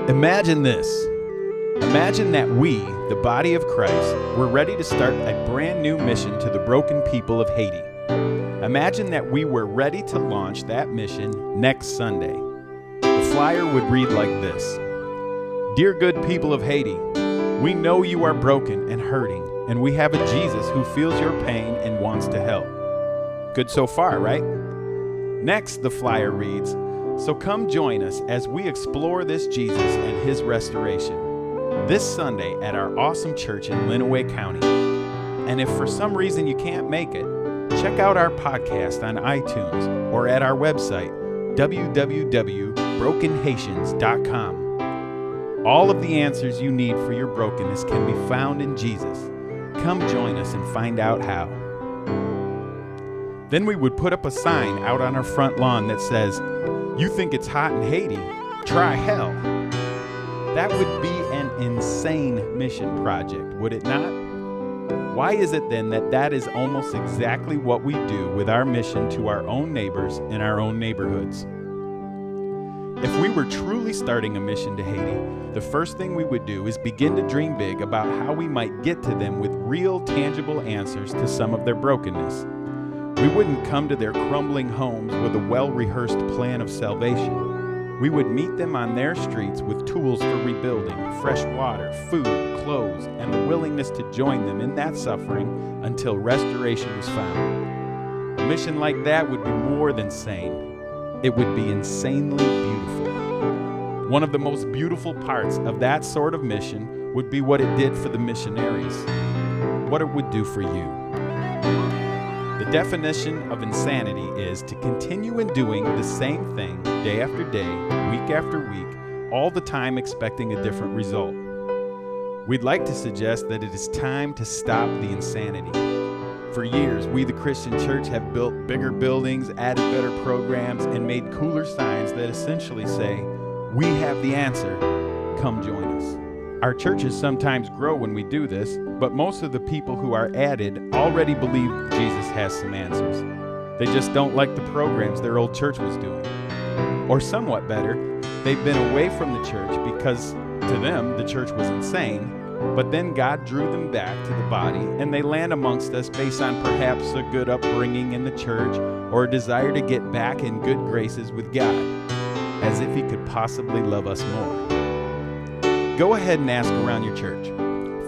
Imagine this. Imagine that we, the body of Christ, were ready to start a brand new mission to the broken people of Haiti. Imagine that we were ready to launch that mission next Sunday. The flyer would read like this. Dear good people of Haiti, we know you are broken and hurting, and we have a Jesus who feels your pain and wants to help. Good so far, right? Next, the flyer reads, so come join us as we explore this Jesus and his restoration this Sunday at our awesome church in Lenawee County. And if for some reason you can't make it, check out our podcast on iTunes or at our website, www.brokenhaitians.com. All of the answers you need for your brokenness can be found in Jesus. Come join us and find out how. Then we would put up a sign out on our front lawn that says, you think it's hot in Haiti? Try hell. That would be an insane mission project, would it not? Why is it then that is almost exactly what we do with our mission to our own neighbors in our own neighborhoods? If we were truly starting a mission to Haiti, the first thing we would do is begin to dream big about how we might get to them with real, tangible answers to some of their brokenness. We wouldn't come to their crumbling homes with a well-rehearsed plan of salvation. We would meet them on their streets with tools for rebuilding, fresh water, food, clothes, and the willingness to join them in that suffering until restoration was found. A mission like that would be more than sane. It would be insanely beautiful. One of the most beautiful parts of that sort of mission would be what it did for the missionaries, what it would do for you. The definition of insanity is to continue in doing the same thing day after day, week after week, all the time expecting a different result. We'd like to suggest that it is time to stop the insanity. For years, we, the Christian church, have built bigger buildings, added better programs, and made cooler signs that essentially say, we have the answer, come join us. Our churches sometimes grow when we do this, but most of the people who are added already believe Jesus has some answers. They just don't like the programs their old church was doing. Or somewhat better, they've been away from the church because to them the church was insane, but then God drew them back to the body and they land amongst us based on perhaps a good upbringing in the church or a desire to get back in good graces with God, as if he could possibly love us more. Go ahead and ask around your church.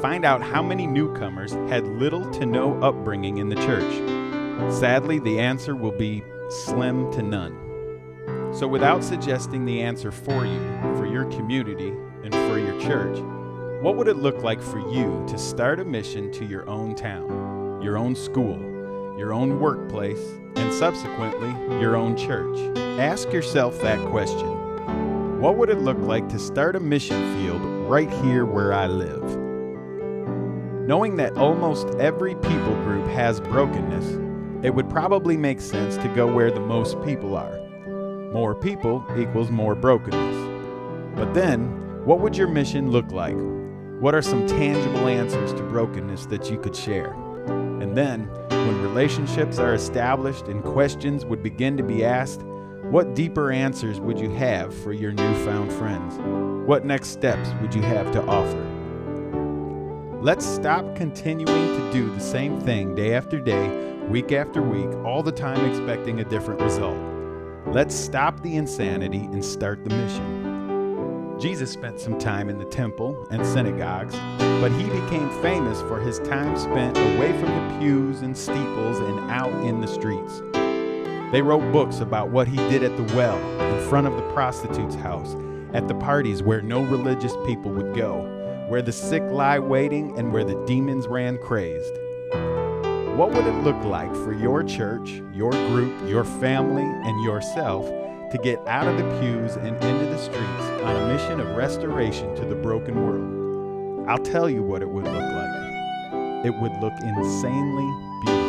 Find out how many newcomers had little to no upbringing in the church. Sadly, the answer will be slim to none. So without suggesting the answer for you, for your community, and for your church, what would it look like for you to start a mission to your own town, your own school, your own workplace, and subsequently, your own church? Ask yourself that question. What would it look like to start a mission field right here where I live? Knowing that almost every people group has brokenness, it would probably make sense to go where the most people are. More people equals more brokenness. But then, what would your mission look like? What are some tangible answers to brokenness that you could share? And then, when relationships are established and questions would begin to be asked, what deeper answers would you have for your newfound friends? What next steps would you have to offer? Let's stop continuing to do the same thing day after day, week after week, all the time expecting a different result. Let's stop the insanity and start the mission. Jesus spent some time in the temple and synagogues, but he became famous for his time spent away from the pews and steeples and out in the streets. They wrote books about what he did at the well, in front of the prostitute's house, at the parties where no religious people would go, where the sick lie waiting and where the demons ran crazed. What would it look like for your church, your group, your family, and yourself to get out of the pews and into the streets on a mission of restoration to the broken world? I'll tell you what it would look like. It would look insanely beautiful.